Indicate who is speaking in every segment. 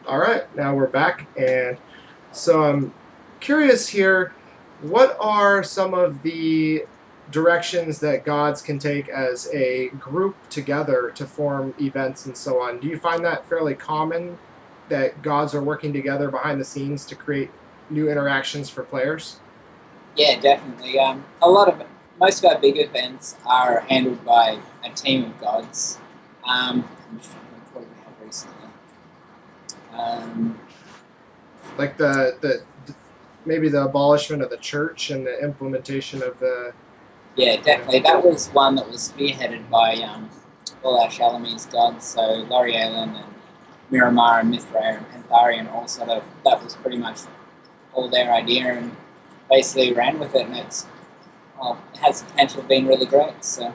Speaker 1: All right, now we're back, and so I'm curious here. What are some of the directions that gods can take as a group together to form events and so on? Do you find that fairly common that gods are working together behind the scenes to create new interactions for players?
Speaker 2: Yeah, definitely. Most of our big events are handled by a team of gods. I'm just trying to think what we have recently. Um,
Speaker 1: Like the maybe the abolishment of the church and the implementation of the
Speaker 2: yeah,
Speaker 1: you know
Speaker 2: definitely. That was one that was spearheaded by all our Shalamese gods. So Lorialan and Miramar and Mithra and Pantharian all sort of that was pretty much all their idea and basically ran with it, and it has the potential of being really great. So.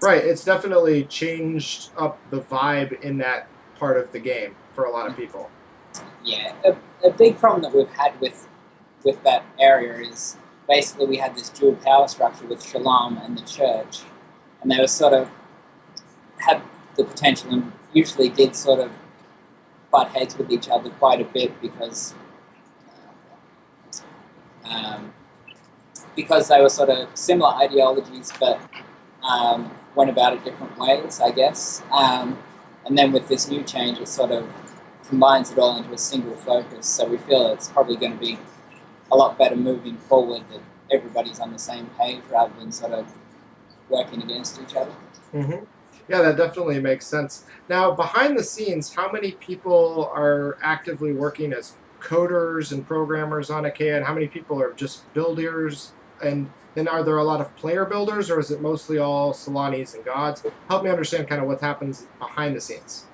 Speaker 1: right. It's definitely changed up the vibe in that part of the game for a lot of people.
Speaker 2: Yeah, a big problem that we've had with that area is basically we had this dual power structure with Shalom and the church, and they were sort of had the potential and usually did sort of butt heads with each other quite a bit um, because they were sort of similar ideologies, but went about it different ways, I guess. And then with this new change, it sort of combines it all into a single focus. So we feel it's probably going to be a lot better moving forward that everybody's on the same page rather than sort of working against each other.
Speaker 1: hmm Yeah, that definitely makes sense. Now, behind the scenes, how many people are actively working as coders and programmers on Achaea, and how many people are just builders? And then are there a lot of player builders, or is it mostly all Solanis and gods? Help me understand kind of what happens behind the scenes.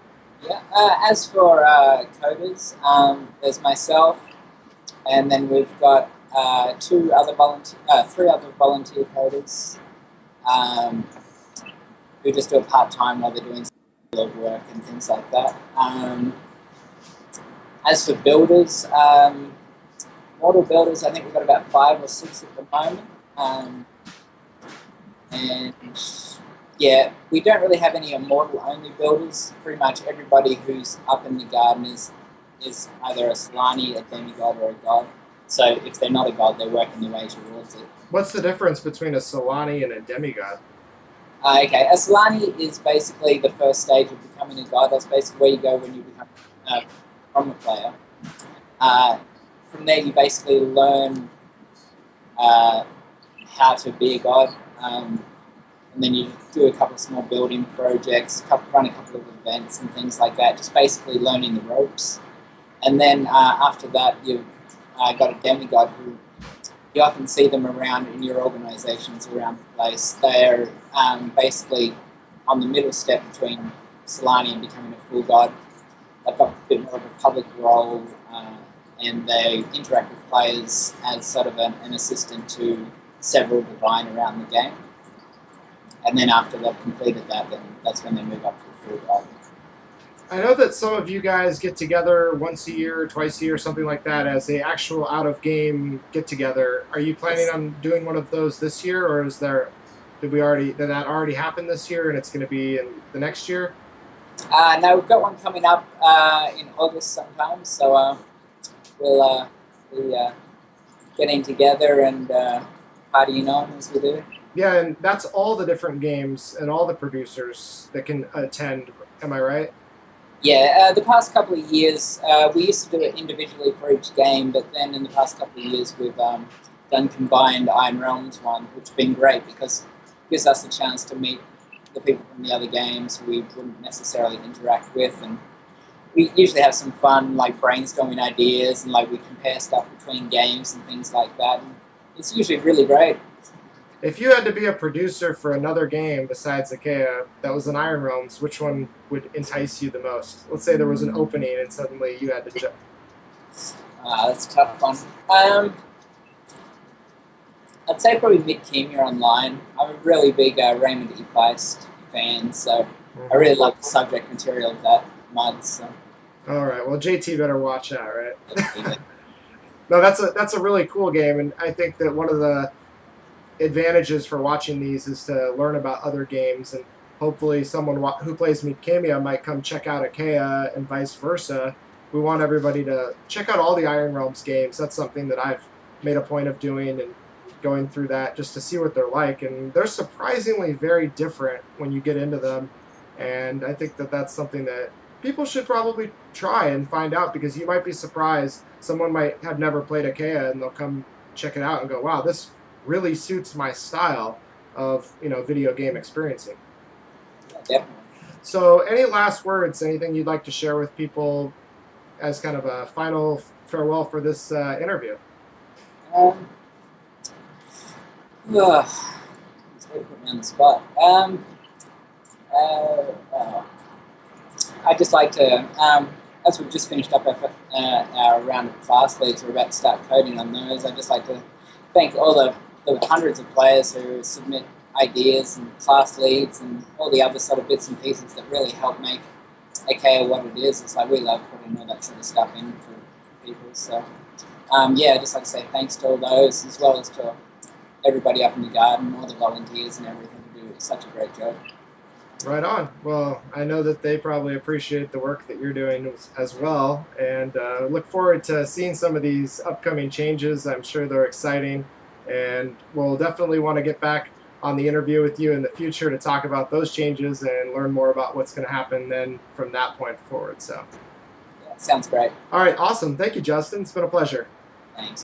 Speaker 2: Yeah. As for coders, there's myself, and then we've got three other volunteer coders. Um, who just do it part time while they're doing field work and things like that. As for builders, model builders, I think we've got about 5 or 6 at the moment. And yeah, we don't really have any immortal only builders. Pretty much everybody who's up in the garden is either a Solani, a demigod, or a god. So if they're not a god, they're working their way towards it.
Speaker 1: What's the difference between a Solani and a demigod?
Speaker 2: Okay, a Solani is basically the first stage of becoming a god. That's basically where you go when you become from a player. From there, you basically learn how to be a god, and then you do a couple of small building projects, run a couple of events and things like that. Just basically learning the ropes, and then after that, you've got a demigod who you often see them around in your organisations around the place. They're basically on the middle step between Solani and becoming a full god. They've got a bit more of a public role, and they interact with players as sort of an assistant to several divine around the game. And then after they've completed that, then that's when they move up to a full god.
Speaker 1: I know that some of you guys get together once a year, twice a year, something like that, as a actual out of game get together. Are you planning on doing one of those this year, or is there did that already happen this year and it's going to be in the next year?
Speaker 2: Now we've got one coming up in August sometime, so we'll be getting together and partying on as we do.
Speaker 1: Yeah, and that's all the different games and all the producers that can attend. Am I right?
Speaker 2: Yeah, the past couple of years, we used to do it individually for each game, but then in the past couple of years, we've done combined Iron Realms one, which has been great because it gives us a chance to meet the people from the other games who we wouldn't necessarily interact with, and we usually have some fun, like brainstorming ideas, and like we compare stuff between games and things like that. And it's usually really great.
Speaker 1: If you had to be a producer for another game besides Achaea that was an Iron Realms, which one would entice you the most? Let's say there was an opening and suddenly you had to jump.
Speaker 2: That's a tough one. I'd say probably Mid-Kemia Online. I'm a really big Raymond E. Feist fan, so I really love the subject material of that mod. So.
Speaker 1: All right, well, JT better watch out, right? No, that's a really cool game, and I think that one of the advantages for watching these is to learn about other games, and hopefully someone who plays Mid-Kemia might come check out Achaea and vice versa. we want everybody to check out all the Iron Realms games. That's something that I've made a point of doing and going through that just to see what they're like. And they're surprisingly very different when you get into them. And I think that that's something that people should probably try and find out, because you might be surprised. Someone might have never played Achaea and they'll come check it out and go, wow, this really suits my style of video game experiencing.
Speaker 2: Yeah, definitely.
Speaker 1: So any last words, anything you'd like to share with people as kind of a final farewell for this interview?
Speaker 2: Um, ugh, it's really put me on the spot. I'd just like to, as we've just finished up our round of class leagues, we're about to start coding on those. I'd just like to thank all the hundreds of players who submit ideas and class leads and all the other sort of bits and pieces that really help make Achaea what it is. It's like we love putting all that sort of stuff in for people. So, yeah, I'd just like to say thanks to all those, as well as to everybody up in the garden, all the volunteers and everything who do such a great job.
Speaker 1: Right on. Well, I know that they probably appreciate the work that you're doing as well, and look forward to seeing some of these upcoming changes. I'm sure they're exciting, and we'll definitely want to get back on the interview with you in the future to talk about those changes and learn more about what's going to happen then from that point forward. So,
Speaker 2: Yeah, sounds great.
Speaker 1: all right, awesome. Thank you, Justin. It's been a pleasure.
Speaker 2: Thanks.